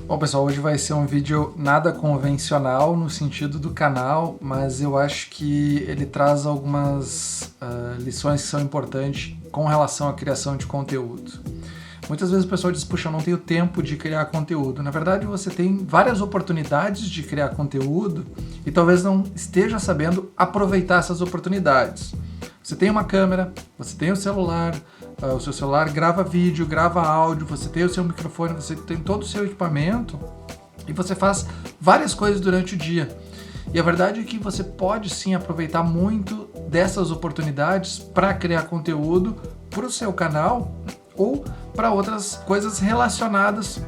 Bom, pessoal, hoje vai ser um vídeo nada convencional no sentido do canal, mas eu acho que ele traz algumas lições que são importantes com relação à criação de conteúdo. Muitas vezes o pessoal diz, puxa, eu não tenho tempo de criar conteúdo. Na verdade, você tem várias oportunidades de criar conteúdo e talvez não esteja sabendo aproveitar essas oportunidades. Você tem uma câmera, você tem o celular grava vídeo, grava áudio, você tem o seu microfone, você tem todo o seu equipamento e você faz várias coisas durante o dia. E a verdade é que você pode sim aproveitar muito dessas oportunidades para criar conteúdo para o seu canal ou para outras coisas relacionadas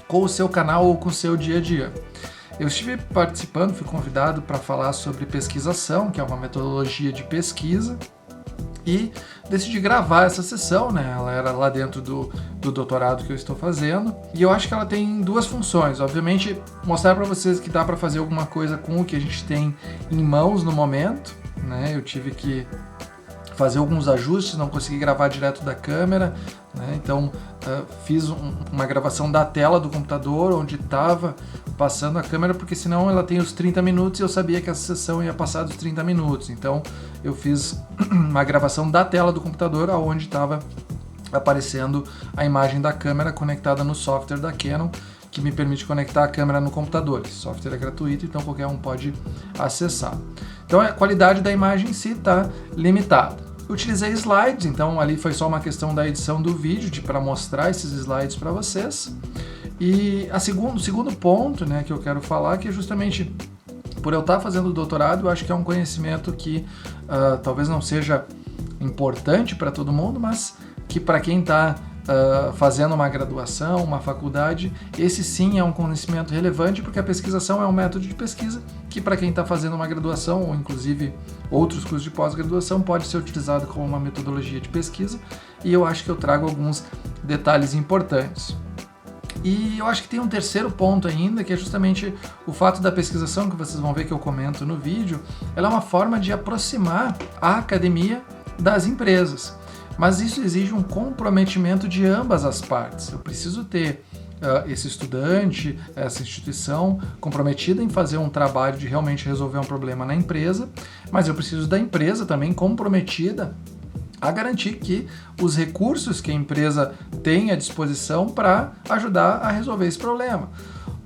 com o seu canal ou com o seu dia a dia. Eu estive participando, fui convidado para falar sobre pesquisação, que é uma metodologia de pesquisa, e decidi gravar essa sessão, né? Ela era lá dentro do doutorado que eu estou fazendo, e eu acho que ela tem duas funções. Obviamente, mostrar para vocês que dá para fazer alguma coisa com o que a gente tem em mãos no momento, né? Eu tive que fazer alguns ajustes, não consegui gravar direto da câmera, né? Então fiz uma gravação da tela do computador, onde estava passando a câmera, porque senão ela tem os 30 minutos e eu sabia que essa sessão ia passar dos 30 minutos. Então eu fiz uma gravação da tela do computador, onde estava aparecendo a imagem da câmera conectada no software da Canon, que me permite conectar a câmera no computador. Esse software é gratuito, então qualquer um pode acessar. Então a qualidade da imagem em si está limitada. Utilizei slides, então ali foi só uma questão da edição do vídeo para mostrar esses slides para vocês. E o segundo ponto, né, que eu quero falar, que é justamente por eu estar fazendo o doutorado, eu acho que é um conhecimento que talvez não seja importante para todo mundo, mas que para quem está fazendo uma graduação, uma faculdade, esse sim é um conhecimento relevante, porque a pesquisação é um método de pesquisa que para quem está fazendo uma graduação, ou inclusive outros cursos de pós-graduação, pode ser utilizado como uma metodologia de pesquisa, e eu acho que eu trago alguns detalhes importantes. E eu acho que tem um terceiro ponto ainda, que é justamente o fato da pesquisação, que vocês vão ver que eu comento no vídeo. Ela é uma forma de aproximar a academia das empresas. Mas isso exige um comprometimento de ambas as partes. Eu preciso ter esse estudante, essa instituição comprometida em fazer um trabalho de realmente resolver um problema na empresa, mas eu preciso da empresa também comprometida a garantir que os recursos que a empresa tem à disposição para ajudar a resolver esse problema.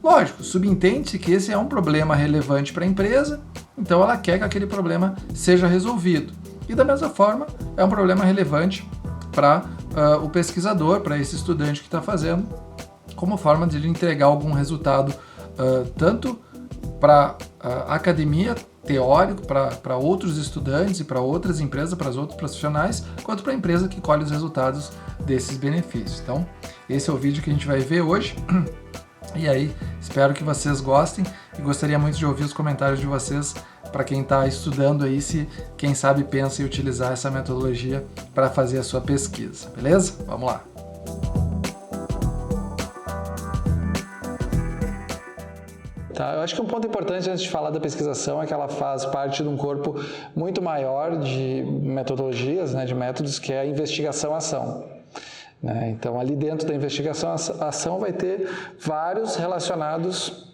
Lógico, subentende-se que esse é um problema relevante para a empresa, então ela quer que aquele problema seja resolvido. E da mesma forma, é um problema relevante para o pesquisador, para esse estudante que está fazendo, como forma de ele entregar algum resultado tanto para a academia teórico, para outros estudantes e para outras empresas, para os outros profissionais, quanto para a empresa que colhe os resultados desses benefícios. Então, esse é o vídeo que a gente vai ver hoje. E aí, espero que vocês gostem e gostaria muito de ouvir os comentários de vocês para quem está estudando aí, se quem sabe pensa em utilizar essa metodologia para fazer a sua pesquisa, beleza? Vamos lá! Tá, eu acho que um ponto importante antes de falar da pesquisação é que ela faz parte de um corpo muito maior de metodologias, né, de métodos, que é a investigação-ação. Então, ali dentro da investigação-ação vai ter vários relacionados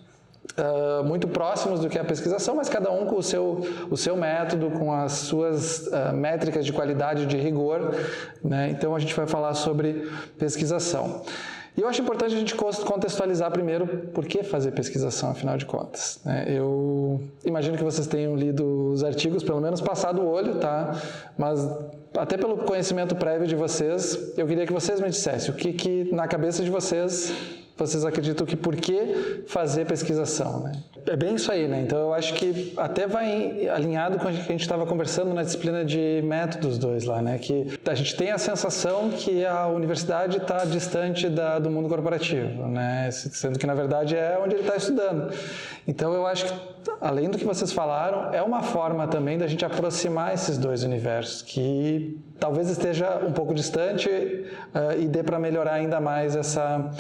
muito próximos do que é a pesquisação, mas cada um com o seu método, com as suas métricas de qualidade, de rigor, né? Então, a gente vai falar sobre pesquisação. E eu acho importante a gente contextualizar primeiro por que fazer pesquisação, afinal de contas. Eu imagino que vocês tenham lido os artigos, pelo menos passado o olho, tá? Mas até pelo conhecimento prévio de vocês, eu queria que vocês me dissessem o que na cabeça de vocês acreditam que por que fazer pesquisação, né? É bem isso aí, né? Então eu acho que até vai alinhado com o que a gente estava conversando na disciplina de métodos 2 lá, né? Que a gente tem a sensação que a universidade está distante do mundo corporativo, né? Sendo que na verdade é onde ele está estudando. Então eu acho que, além do que vocês falaram, é uma forma também da gente aproximar esses dois universos, que talvez esteja um pouco distante e dê para melhorar ainda mais essa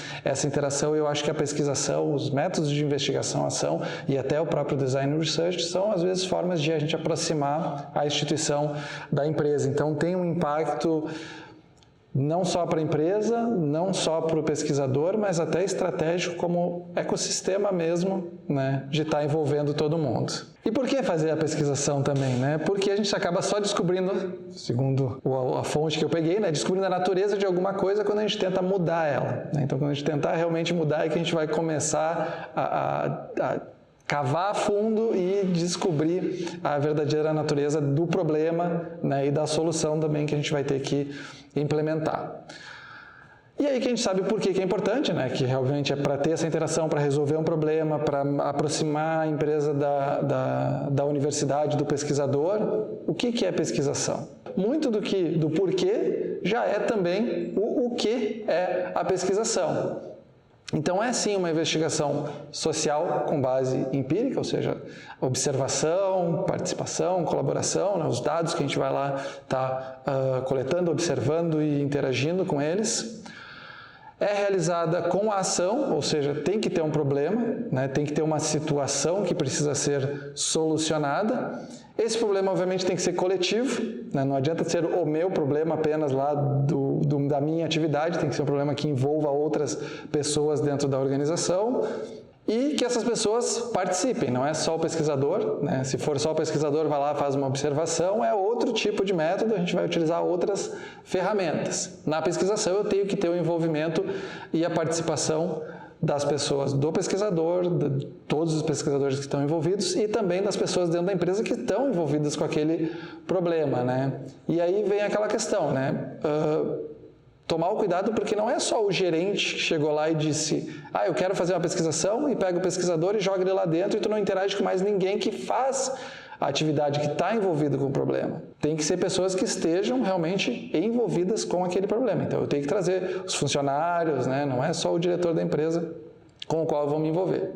interação. Eu acho que a pesquisação, os métodos de investigação-ação e até o próprio design research são, às vezes, formas de a gente aproximar a instituição da empresa. Então, tem um impacto não só para a empresa, não só para o pesquisador, mas até estratégico como ecossistema mesmo, né, de estar envolvendo todo mundo. E por que fazer a pesquisação também, né? Porque a gente acaba só descobrindo, segundo a fonte que eu peguei, né, descobrindo a natureza de alguma coisa quando a gente tenta mudar ela, né? Então, quando a gente tentar realmente mudar é que a gente vai começar a cavar a fundo e descobrir a verdadeira natureza do problema, né, e da solução também que a gente vai ter que implementar. E aí que a gente sabe por que é importante, né, que realmente é para ter essa interação, para resolver um problema, para aproximar a empresa da universidade, do pesquisador. O que é pesquisação? Muito do porquê já é também o que é a pesquisação. Então, é sim uma investigação social com base empírica, ou seja, observação, participação, colaboração, né, os dados que a gente vai lá estar coletando, observando e interagindo com eles. É realizada com a ação, ou seja, tem que ter um problema, né, tem que ter uma situação que precisa ser solucionada. Esse problema, obviamente, tem que ser coletivo, né, não adianta ser o meu problema apenas lá da minha atividade, tem que ser um problema que envolva outras pessoas dentro da organização e que essas pessoas participem, não é só o pesquisador, né? Se for só o pesquisador, vai lá, faz uma observação, é outro tipo de método, a gente vai utilizar outras ferramentas. Na pesquisação eu tenho que ter o envolvimento e a participação das pessoas, do pesquisador, de todos os pesquisadores que estão envolvidos e também das pessoas dentro da empresa que estão envolvidas com aquele problema, né? E aí vem aquela questão, né? Tomar o cuidado porque não é só o gerente que chegou lá e disse eu quero fazer uma pesquisação e pega o pesquisador e joga ele lá dentro e tu não interage com mais ninguém que faz a atividade, que está envolvido com o problema. Tem que ser pessoas que estejam realmente envolvidas com aquele problema. Então eu tenho que trazer os funcionários, né? Não é só o diretor da empresa com o qual eu vou me envolver.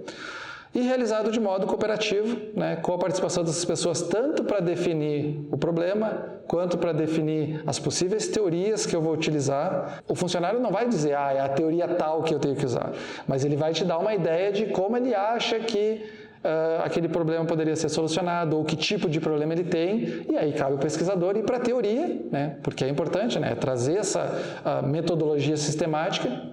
E realizado de modo cooperativo, né, com a participação dessas pessoas, tanto para definir o problema, quanto para definir as possíveis teorias que eu vou utilizar. O funcionário não vai dizer, é a teoria tal que eu tenho que usar, mas ele vai te dar uma ideia de como ele acha que aquele problema poderia ser solucionado, ou que tipo de problema ele tem, e aí cabe o pesquisador ir para a teoria, né, porque é importante, né, trazer essa metodologia sistemática,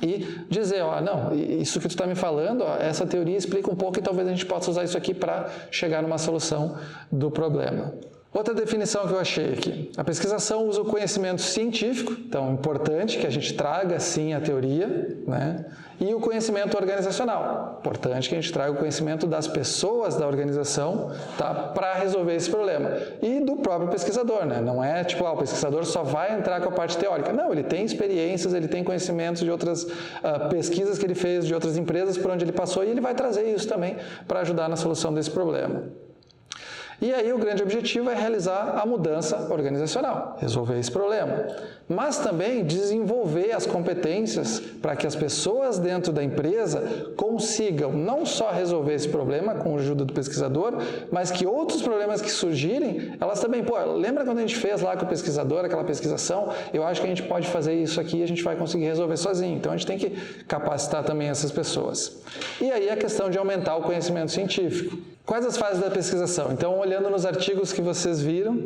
e dizer, não, isso que tu está me falando, essa teoria explica um pouco e talvez a gente possa usar isso aqui para chegar numa solução do problema. Outra definição que eu achei aqui, a pesquisação usa o conhecimento científico, então é importante que a gente traga sim a teoria, né? E o conhecimento organizacional, importante que a gente traga o conhecimento das pessoas da organização, tá? Para resolver esse problema. E do próprio pesquisador, né? Não é tipo, o pesquisador só vai entrar com a parte teórica. Não, ele tem experiências, ele tem conhecimentos de outras pesquisas que ele fez, de outras empresas por onde ele passou, e ele vai trazer isso também para ajudar na solução desse problema. E aí o grande objetivo é realizar a mudança organizacional, resolver esse problema, mas também desenvolver as competências para que as pessoas dentro da empresa consigam não só resolver esse problema com a ajuda do pesquisador, mas que outros problemas que surgirem, elas também, lembra quando a gente fez lá com o pesquisador aquela pesquisação? Eu acho que a gente pode fazer isso aqui e a gente vai conseguir resolver sozinho. Então a gente tem que capacitar também essas pessoas. E aí a questão de aumentar o conhecimento científico. Quais as fases da pesquisação? Então, olhando nos artigos que vocês viram,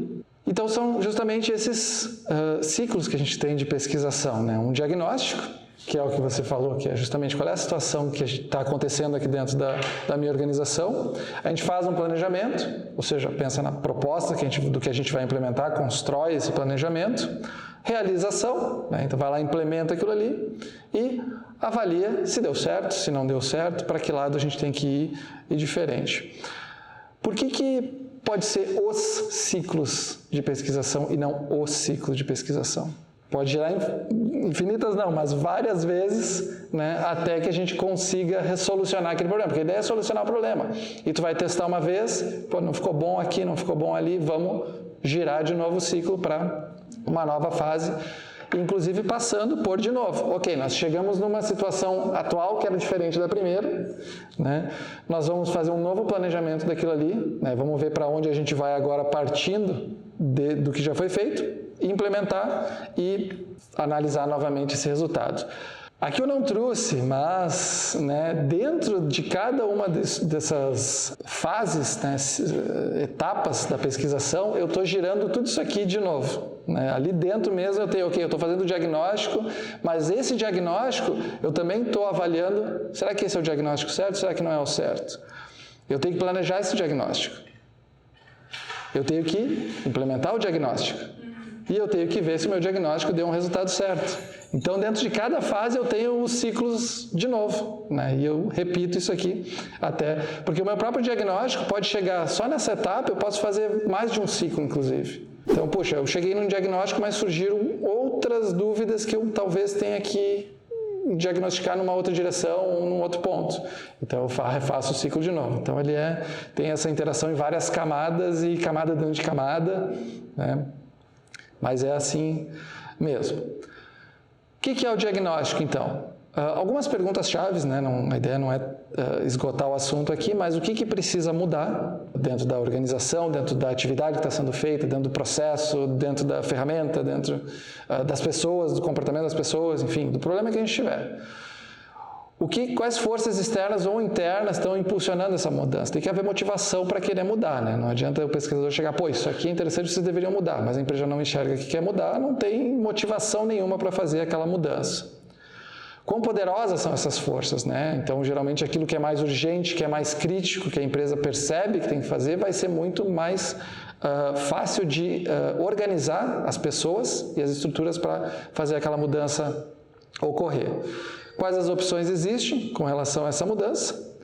então são justamente esses ciclos que a gente tem de pesquisação, né? Um diagnóstico, que é o que você falou, que é justamente qual é a situação que está acontecendo aqui dentro da minha organização. A gente faz um planejamento, ou seja, pensa na proposta do que a gente vai implementar, constrói esse planejamento, realização, né? Então vai lá, implementa aquilo ali e avalia se deu certo, se não deu certo, para que lado a gente tem que ir e diferente. Por que pode ser os ciclos de pesquisação e não o ciclo de pesquisação? Pode gerar infinitas não, mas várias vezes, né, até que a gente consiga solucionar aquele problema, porque a ideia é solucionar o problema. E tu vai testar uma vez, não ficou bom aqui, não ficou bom ali, vamos girar de novo o ciclo para uma nova fase, inclusive passando por de novo. Ok, nós chegamos numa situação atual que era diferente da primeira, né? Nós vamos fazer um novo planejamento daquilo ali, né? Vamos ver para onde a gente vai agora partindo do que já foi feito, implementar e analisar novamente esse resultado. Aqui eu não trouxe, mas, né, dentro de cada uma dessas fases, né, etapas da pesquisação, eu estou girando tudo isso aqui de novo. né? Ali dentro mesmo eu tenho, ok, eu estou fazendo o diagnóstico, mas esse diagnóstico eu também estou avaliando, será que esse é o diagnóstico certo? Será que não é o certo? Eu tenho que planejar esse diagnóstico. Eu tenho que implementar o diagnóstico. E eu tenho que ver se o meu diagnóstico deu um resultado certo. Então, dentro de cada fase, eu tenho os ciclos de novo, né? E eu repito isso aqui até... Porque o meu próprio diagnóstico pode chegar só nessa etapa, eu posso fazer mais de um ciclo, inclusive. Então, puxa, eu cheguei num diagnóstico, mas surgiram outras dúvidas que eu talvez tenha que diagnosticar numa outra direção ou num outro ponto. Então, eu refaço o ciclo de novo. Então, ele tem essa interação em várias camadas e camada dentro de camada, né? Mas é assim mesmo. O que é o diagnóstico, então? Algumas perguntas chaves, né? A ideia não é esgotar o assunto aqui, mas o que precisa mudar dentro da organização, dentro da atividade que está sendo feita, dentro do processo, dentro da ferramenta, dentro das pessoas, do comportamento das pessoas, enfim, do problema que a gente tiver. Quais forças externas ou internas estão impulsionando essa mudança? Tem que haver motivação para querer mudar, né? Não adianta o pesquisador chegar, pô, isso aqui é interessante, vocês deveriam mudar, mas a empresa não enxerga que quer mudar, não tem motivação nenhuma para fazer aquela mudança. Quão poderosas são essas forças, né? Então, geralmente, aquilo que é mais urgente, que é mais crítico, que a empresa percebe que tem que fazer, vai ser muito mais fácil de organizar as pessoas e as estruturas para fazer aquela mudança ocorrer. Quais as opções existem com relação a essa mudança?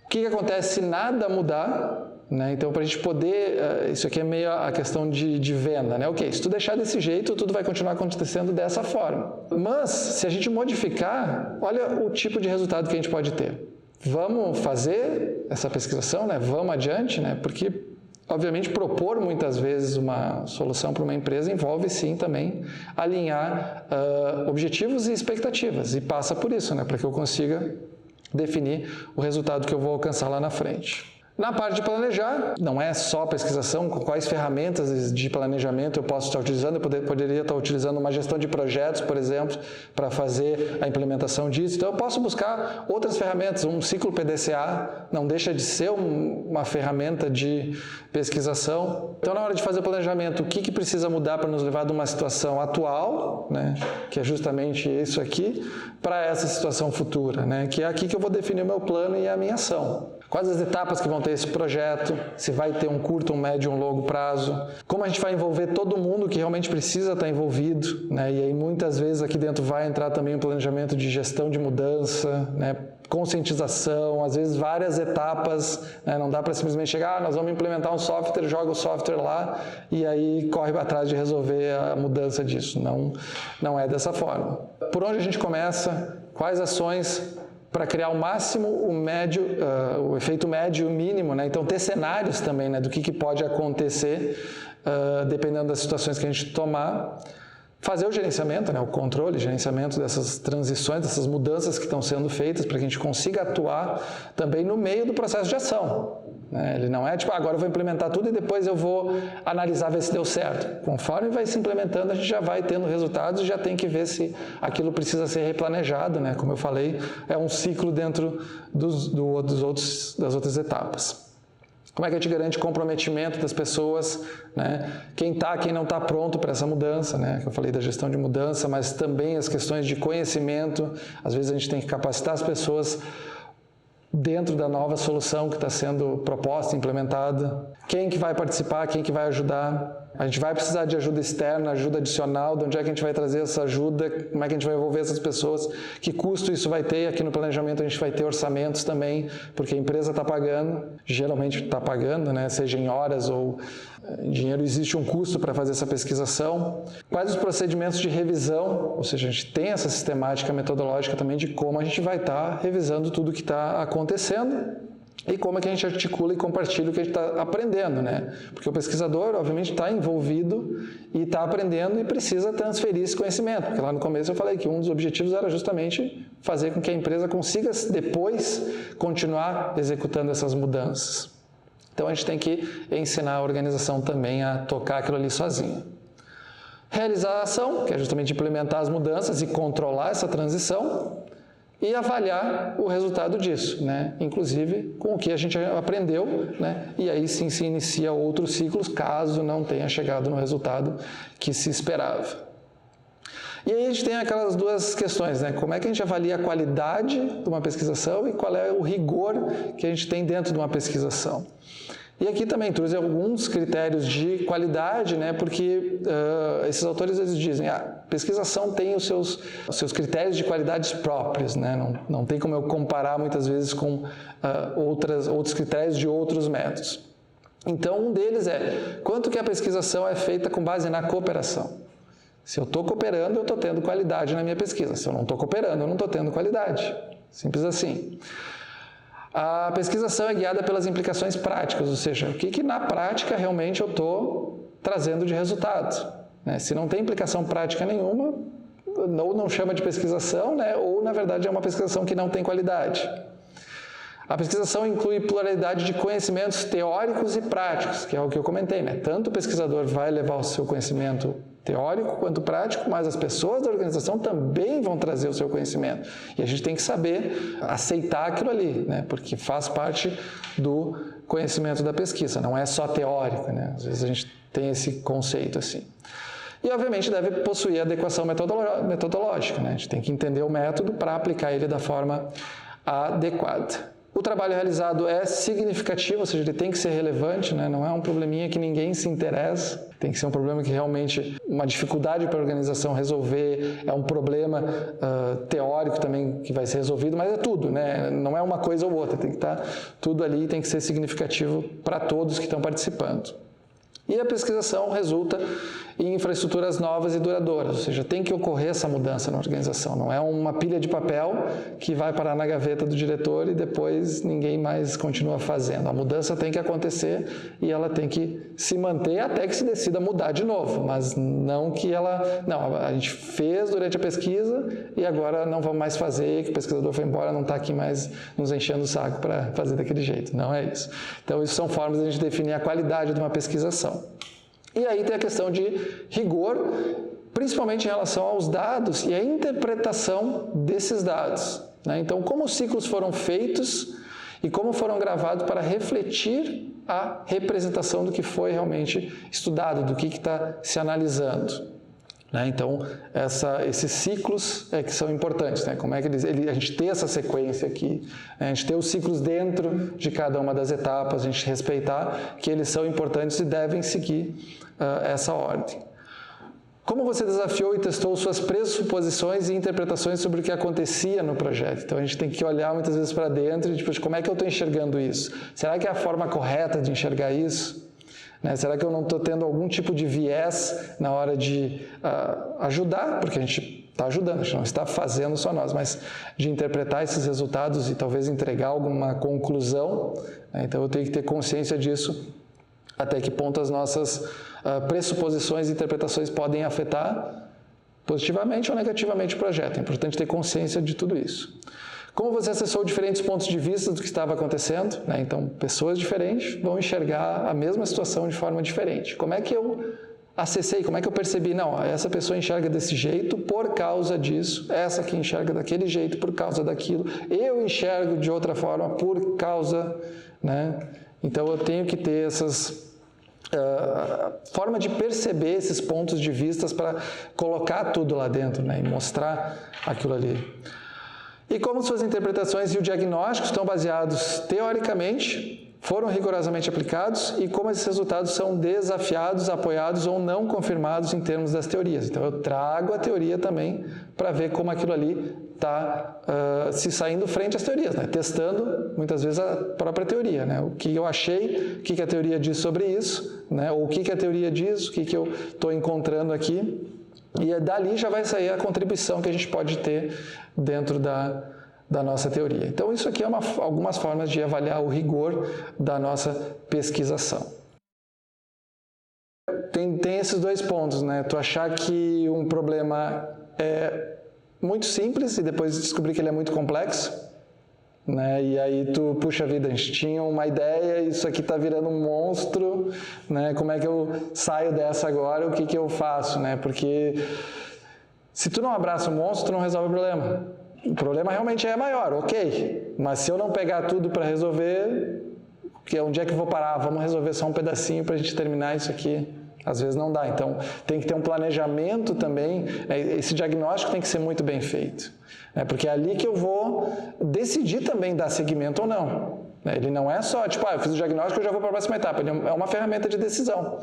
O que acontece se nada mudar? Né? Então, para a gente poder... isso aqui é meio a questão de venda, né? Ok, se tu deixar desse jeito, tudo vai continuar acontecendo dessa forma. Mas, se a gente modificar, olha o tipo de resultado que a gente pode ter. Vamos fazer essa pesquisação, né? Vamos adiante, né? Porque, obviamente, propor muitas vezes uma solução para uma empresa envolve, sim, também alinhar objetivos e expectativas. E passa por isso, né? Para que eu consiga definir o resultado que eu vou alcançar lá na frente. Na parte de planejar, não é só pesquisação, quais ferramentas de planejamento eu posso estar utilizando. Eu poderia estar utilizando uma gestão de projetos, por exemplo, para fazer a implementação disso. Então, eu posso buscar outras ferramentas. Um ciclo PDCA não deixa de ser uma ferramenta de pesquisação. Então, na hora de fazer o planejamento, o que precisa mudar para nos levar de uma situação atual, né, que é justamente isso aqui, para essa situação futura, né, que é aqui que eu vou definir o meu plano e a minha ação. Quais as etapas que vão ter esse projeto, se vai ter um curto, um médio, um longo prazo, como a gente vai envolver todo mundo que realmente precisa estar envolvido, né? E aí muitas vezes aqui dentro vai entrar também um planejamento de gestão de mudança, né? Conscientização, às vezes várias etapas, né? Não dá para simplesmente chegar, nós vamos implementar um software, joga o software lá e aí corre atrás de resolver a mudança disso. Não é dessa forma. Por onde a gente começa? Quais ações para criar o máximo, o efeito médio e o mínimo, né? Então, ter cenários também, né, do que pode acontecer, dependendo das situações que a gente tomar. Fazer o gerenciamento, né, o controle, gerenciamento dessas transições, dessas mudanças que estão sendo feitas, para que a gente consiga atuar também no meio do processo de ação. Né? Ele não é tipo, agora eu vou implementar tudo e depois eu vou analisar, ver se deu certo. Conforme vai se implementando, a gente já vai tendo resultados e já tem que ver se aquilo precisa ser replanejado, né? Como eu falei, é um ciclo dentro das outras etapas. Como é que a gente garante comprometimento das pessoas, né? Quem não está pronto para essa mudança, né? Eu falei da gestão de mudança, mas também as questões de conhecimento. Às vezes a gente tem que capacitar as pessoas dentro da nova solução que está sendo proposta, implementada. Quem que vai participar, quem que vai ajudar. A gente vai precisar de ajuda externa, ajuda adicional, de onde é que a gente vai trazer essa ajuda, como é que a gente vai envolver essas pessoas, que custo isso vai ter. Aqui no planejamento a gente vai ter orçamentos também, porque a empresa está pagando, geralmente está pagando, né? Seja em horas ou em dinheiro, existe um custo para fazer essa pesquisação. Quais os procedimentos de revisão, ou seja, a gente tem essa sistemática metodológica também de como a gente vai estar revisando tudo que está acontecendo. E como é que a gente articula e compartilha o que a gente está aprendendo, né? Porque o pesquisador, obviamente, está envolvido e está aprendendo e precisa transferir esse conhecimento. Porque lá no começo eu falei que um dos objetivos era justamente fazer com que a empresa consiga depois continuar executando essas mudanças. Então a gente tem que ensinar a organização também a tocar aquilo ali sozinha. Realizar a ação, que é justamente implementar as mudanças e controlar essa transição. e avaliar o resultado disso, né? Inclusive com o que a gente aprendeu, né? E aí sim se inicia outros ciclos, caso não tenha chegado no resultado que se esperava. E aí a gente tem aquelas duas questões, né? Como é que a gente avalia a qualidade de uma pesquisação e qual é o rigor que a gente tem dentro de uma pesquisação. E aqui também trouxe alguns critérios de qualidade, né? Porque esses autores eles dizem, a pesquisação tem os seus critérios de qualidade próprios, né? Não tem como eu comparar muitas vezes com outros critérios de outros métodos. Então, um deles é quanto que a pesquisação é feita com base na cooperação. Se eu estou cooperando, eu estou tendo qualidade na minha pesquisa. Se eu não estou cooperando, eu não estou tendo qualidade. Simples assim. A pesquisação é guiada pelas implicações práticas, ou seja, o que na prática realmente eu estou trazendo de resultado. Né? Se não tem implicação prática nenhuma, ou não chama de pesquisação, né? Ou na verdade é uma pesquisação que não tem qualidade. A pesquisação inclui pluralidade de conhecimentos teóricos e práticos, que é o que eu comentei, né? Tanto o pesquisador vai levar o seu conhecimento teórico quanto prático, mas as pessoas da organização também vão trazer o seu conhecimento. E a gente tem que saber aceitar aquilo ali, né? Porque faz parte do conhecimento da pesquisa, não é só teórico, né? Às vezes a gente tem esse conceito assim. E, obviamente, deve possuir adequação metodológica, né? A gente tem que entender o método para aplicar ele da forma adequada. O trabalho realizado é significativo, ou seja, ele tem que ser relevante, né? Não é um probleminha que ninguém se interessa, tem que ser um problema que realmente, uma dificuldade para a organização resolver, é um problema teórico também que vai ser resolvido, mas é tudo, né? Não é uma coisa ou outra, tem que estar tudo ali, tem que ser significativo para todos que estão participando. E a pesquisação resulta em infraestruturas novas e duradouras, ou seja, tem que ocorrer essa mudança na organização. Não é uma pilha de papel que vai parar na gaveta do diretor e depois ninguém mais continua fazendo. A mudança tem que acontecer e ela tem que se manter até que se decida mudar de novo, mas não que ela... Não, a gente fez durante a pesquisa e agora não vamos mais fazer, que o pesquisador foi embora, não está aqui mais nos enchendo o saco para fazer daquele jeito. Não é isso. Então, isso são formas de a gente definir a qualidade de uma pesquisação. E aí tem a questão de rigor, principalmente em relação aos dados e a interpretação desses dados, né? Então, como os ciclos foram feitos e como foram gravados para refletir a representação do que foi realmente estudado, do que está se analisando. Né? Então, esses ciclos que são importantes, né? Como é que a gente tem essa sequência aqui, né? A gente tem os ciclos dentro de cada uma das etapas, a gente respeitar que eles são importantes e devem seguir essa ordem. Como você desafiou e testou suas pressuposições e interpretações sobre o que acontecia no projeto? Então, a gente tem que olhar muitas vezes para dentro e tipo, como é que eu estou enxergando isso? Será que é a forma correta de enxergar isso? Né? Será que eu não estou tendo algum tipo de viés na hora de ajudar? Porque a gente está ajudando, a gente não está fazendo só nós, mas de interpretar esses resultados e talvez entregar alguma conclusão. Né? Então, eu tenho que ter consciência disso, até que ponto as nossas pressuposições e interpretações podem afetar positivamente ou negativamente o projeto. É importante ter consciência de tudo isso. Como você acessou diferentes pontos de vista do que estava acontecendo, né? Então, pessoas diferentes vão enxergar a mesma situação de forma diferente. Como é que eu acessei, como é que eu percebi? Não, essa pessoa enxerga desse jeito por causa disso, essa aqui enxerga daquele jeito por causa daquilo, eu enxergo de outra forma por causa, né? Então, eu tenho que ter essas... forma de perceber esses pontos de vista para colocar tudo lá dentro, né? E mostrar aquilo ali. E como suas interpretações e o diagnóstico estão baseados teoricamente, foram rigorosamente aplicados e como esses resultados são desafiados, apoiados ou não confirmados em termos das teorias. Então, eu trago a teoria também para ver como aquilo ali está se saindo frente às teorias, né? Testando muitas vezes a própria teoria, né? O que eu achei, o que a teoria diz sobre isso, né? Ou o que a teoria diz, o que eu estou encontrando aqui. E dali já vai sair a contribuição que a gente pode ter dentro da nossa teoria. Então, isso aqui é algumas formas de avaliar o rigor da nossa pesquisação. Tem esses dois pontos, né? Tu achar que um problema é muito simples e depois descobrir que ele é muito complexo, né? E aí tu, puxa vida, a gente tinha uma ideia, isso aqui está virando um monstro, né? Como é que eu saio dessa agora? O que eu faço, né? Porque se tu não abraça o monstro, tu não resolve o problema. o problema realmente é maior, ok. Mas se eu não pegar tudo para resolver, onde é que eu vou parar? Vamos resolver só um pedacinho para a gente terminar isso aqui. Às vezes não dá. Então, tem que ter um planejamento também. Esse diagnóstico tem que ser muito bem feito. Porque é ali que eu vou decidir também dar seguimento ou não. Ele não é só, tipo, eu fiz o diagnóstico, eu já vou para a próxima etapa. Ele é uma ferramenta de decisão.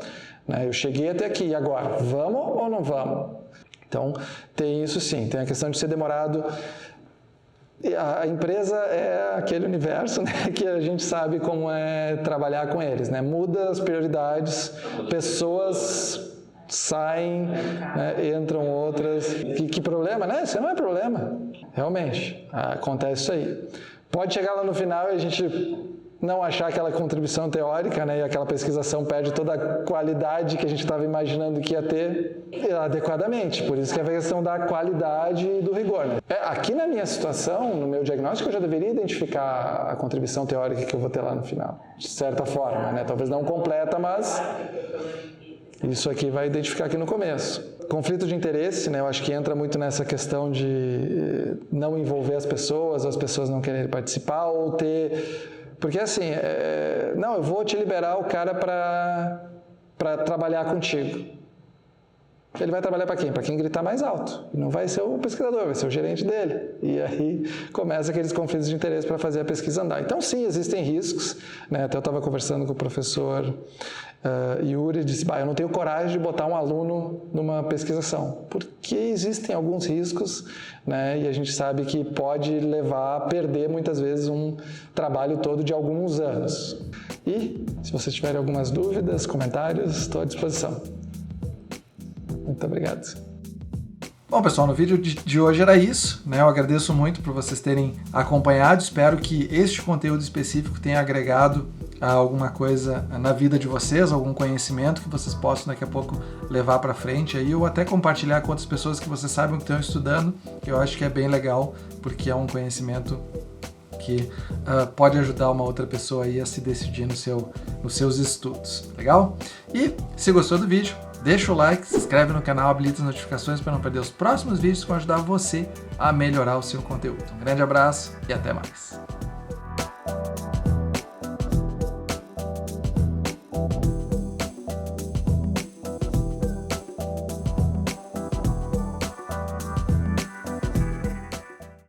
Eu cheguei até aqui, e agora? Vamos ou não vamos? Então, tem isso sim. Tem a questão de ser demorado. A empresa é aquele universo, né, que a gente sabe como é trabalhar com eles, né? Muda as prioridades, pessoas saem, né, entram outras. Que problema, né? Isso não é problema. Realmente, acontece isso aí. Pode chegar lá no final e a gente não achar aquela contribuição teórica, né, e aquela pesquisação perde toda a qualidade que a gente estava imaginando que ia ter adequadamente. Por isso que é a questão da qualidade e do rigor. Né? Aqui na minha situação, no meu diagnóstico, eu já deveria identificar a contribuição teórica que eu vou ter lá no final, de certa forma, né? Talvez não completa, mas isso aqui vai identificar aqui no começo. Conflito de interesse, né? Eu acho que entra muito nessa questão de não envolver as pessoas não quererem participar, ou ter... Porque assim, não, eu vou te liberar o cara para trabalhar contigo. Ele vai trabalhar para quem? Para quem gritar mais alto. E não vai ser o pesquisador, vai ser o gerente dele. E aí começa aqueles conflitos de interesse para fazer a pesquisa andar. Então sim, existem riscos. Né? Até eu estava conversando com o professor Yuri e disse, eu não tenho coragem de botar um aluno numa pesquisação, porque existem alguns riscos, né? E a gente sabe que pode levar a perder muitas vezes um trabalho todo de alguns anos. E se vocês tiverem algumas dúvidas, comentários, estou à disposição. Muito obrigado. Bom, pessoal, no vídeo de hoje era isso, né? Eu agradeço muito por vocês terem acompanhado. Espero que este conteúdo específico tenha agregado alguma coisa na vida de vocês, algum conhecimento que vocês possam daqui a pouco levar para frente aí, ou até compartilhar com outras pessoas que vocês saibam que estão estudando, que eu acho que é bem legal, porque é um conhecimento que pode ajudar uma outra pessoa aí a se decidir nos seus estudos, legal? E se gostou do vídeo, deixa o like, se inscreve no canal, habilita as notificações para não perder os próximos vídeos que vão ajudar você a melhorar o seu conteúdo. Um grande abraço e até mais!